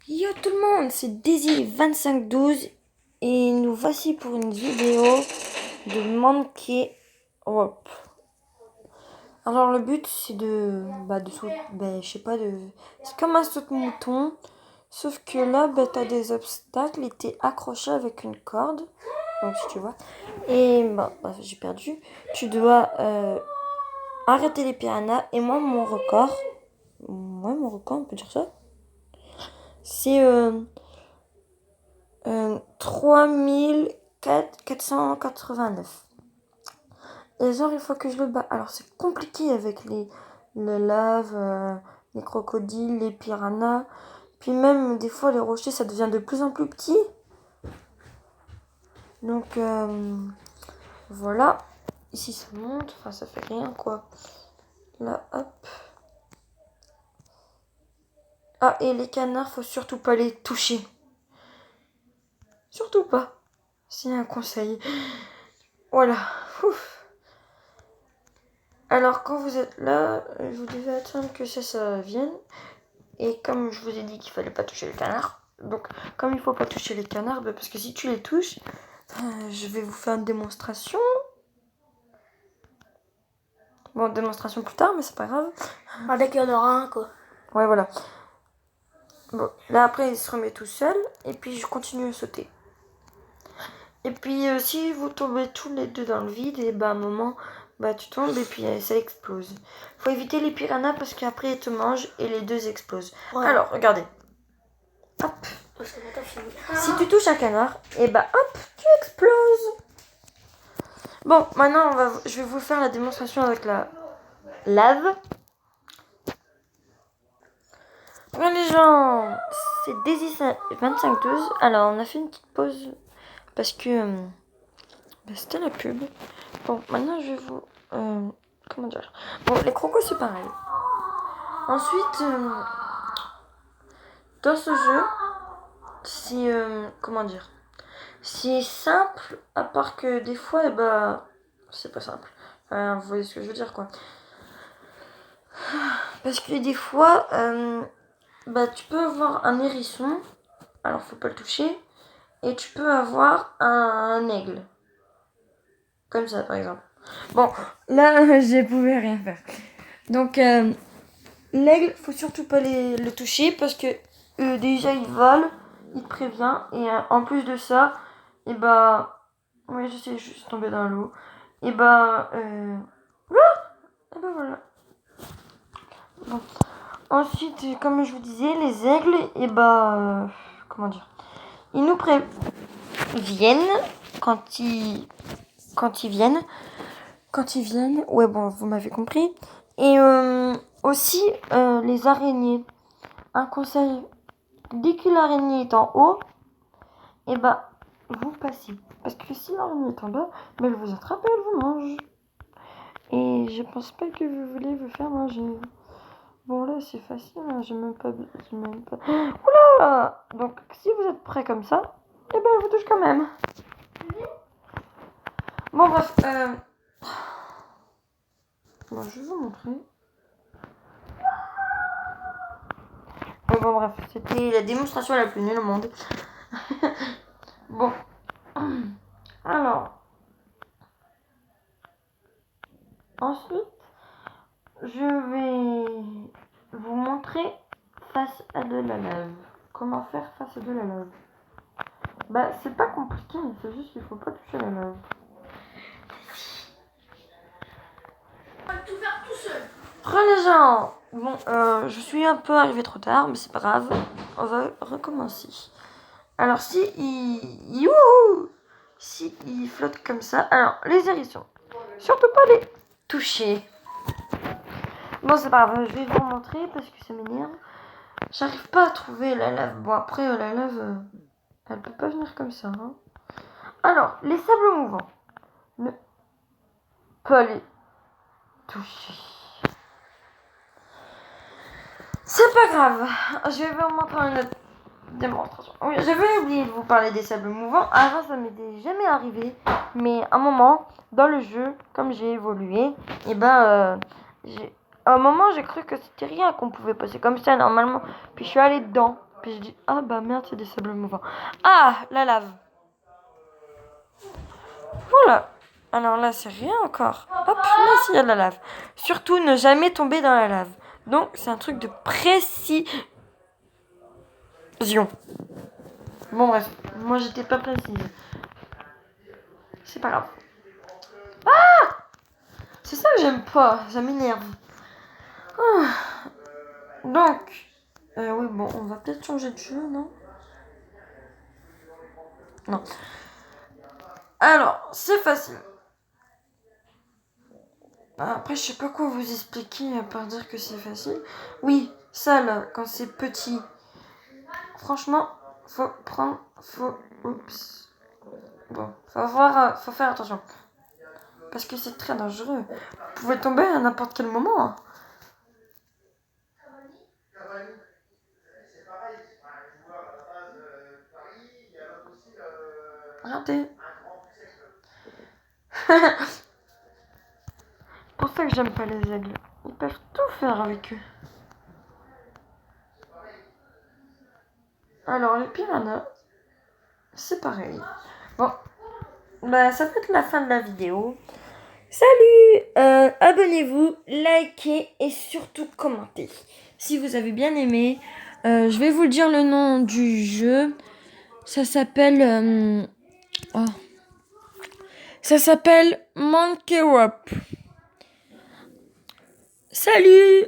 Yo tout le monde, c'est Daisy2512 et nous voici pour une vidéo de Monkey Rope. Alors le but c'est je sais pas, c'est comme un saute-mouton, sauf que là t'as des obstacles et t'es accroché avec une corde, donc si tu vois, et j'ai perdu. Tu dois arrêter les piranhas et moi mon record on peut dire ça, c'est 3489. Et genre, il faut que je le bats. Alors, c'est compliqué avec le lave, les crocodiles, les piranhas. Puis même, des fois, les rochers, ça devient de plus en plus petit. Donc, voilà. Ici, ça monte. Enfin, ça fait rien, quoi. Là, hop. Ah, et les canards, faut surtout pas les toucher. Surtout pas. C'est un conseil. Voilà. Ouf. Alors, quand vous êtes là, vous devez attendre que ça vienne. Et comme je vous ai dit qu'il fallait pas toucher les canards, donc comme il faut pas toucher les canards, parce que si tu les touches, je vais vous faire une démonstration. Bon, démonstration plus tard, mais c'est pas grave. Dès qu'il y en aura un, quoi. Ouais, voilà. Bon, là après, il se remet tout seul, et puis je continue à sauter. Et puis, si vous tombez tous les deux dans le vide, et à un moment, tu tombes et puis ça explose. Faut éviter les piranhas parce qu'après, ils te mangent et les deux explosent. Ouais. Alors, regardez. Hop. Si tu touches un canard, et hop, tu exploses. Bon, maintenant, je vais vous faire la démonstration avec la lave. Bon, les gens, c'est Daisy2512. Alors, on a fait une petite pause parce que c'était la pub. Bon, maintenant, je vais vous... comment dire? Bon, les crocos, c'est pareil. Ensuite, dans ce jeu, c'est... comment dire? C'est simple, à part que des fois, c'est pas simple. Enfin, vous voyez ce que je veux dire, quoi. Parce que des fois, tu peux avoir un hérisson, alors faut pas le toucher, et tu peux avoir un aigle. Comme ça, par exemple. Bon, là, je pouvais rien faire. Donc, l'aigle, faut surtout pas le toucher, parce que déjà, il vole, il te prévient, et en plus de ça, oui, je sais, je suis tombée dans l'eau. Et voilà. Voilà. Bon. Ensuite, comme je vous disais, les aigles, comment dire, ils nous préviennent quand ils viennent. Quand ils viennent, ouais, bon, vous m'avez compris. Et aussi, les araignées. Un conseil, dès que l'araignée est en haut, vous passez. Parce que si l'araignée est en bas, elle vous attrape et elle vous mange. Et je pense pas que vous voulez vous faire manger. Bon, là, c'est facile, hein, j'ai même pas... Oula! Donc, si vous êtes prêts comme ça, elle vous touche quand même. Bon, bref, je vais vous montrer. Bon, bref, c'était la démonstration la plus nulle au monde. Bon. Alors. Ensuite, je vais vous montrer face à de la lave. Comment faire face à de la lave. C'est pas compliqué, c'est juste qu'il faut pas toucher la lave. On va tout faire tout seul. Les gens, bon, je suis un peu arrivée trop tard, mais c'est pas grave. On va recommencer. Alors, si il flotte comme ça, alors les hérissons, surtout pas les toucher. Bon, c'est pas grave, je vais vous montrer parce que ça m'énerve. J'arrive pas à trouver la lave. Bon, après, la lave, elle peut pas venir comme ça. Hein. Alors, les sables mouvants. Ne pas les toucher. C'est pas grave. Je vais vous montrer une autre démonstration. Oui, j'avais oublié de vous parler des sables mouvants. Avant, ça m'était jamais arrivé. Mais à un moment, dans le jeu, comme j'ai évolué, à un moment, j'ai cru que c'était rien, qu'on pouvait passer comme ça normalement. Puis je suis allée dedans. Puis je dis, ah bah merde, c'est des sables mouvants. Ah, la lave. Voilà. Alors là, c'est rien encore. Hop, là, ici, il y a de la lave. Surtout, ne jamais tomber dans la lave. Donc, c'est un truc de précision. Bon, bref. Moi, j'étais pas précise. C'est pas grave. C'est ça que j'aime pas. Ça m'énerve. Ah. Donc, oui, bon, on va peut-être changer de jeu, non? Non. Alors, c'est facile. Après, je sais pas quoi vous expliquer à part dire que c'est facile. Oui, ça là, quand c'est petit. Franchement, oups. Bon, faut faire attention. Parce que c'est très dangereux. Vous pouvez tomber à n'importe quel moment. Hein. Raté. C'est pour ça que j'aime pas les aigles. Ils peuvent tout faire avec eux. Alors, les piranhas, c'est pareil. Bon, bah ça peut être la fin de la vidéo. Salut, abonnez-vous, likez et surtout commentez. Si vous avez bien aimé, je vais vous dire le nom du jeu. Ça s'appelle ça s'appelle Monkey Rope. Salut!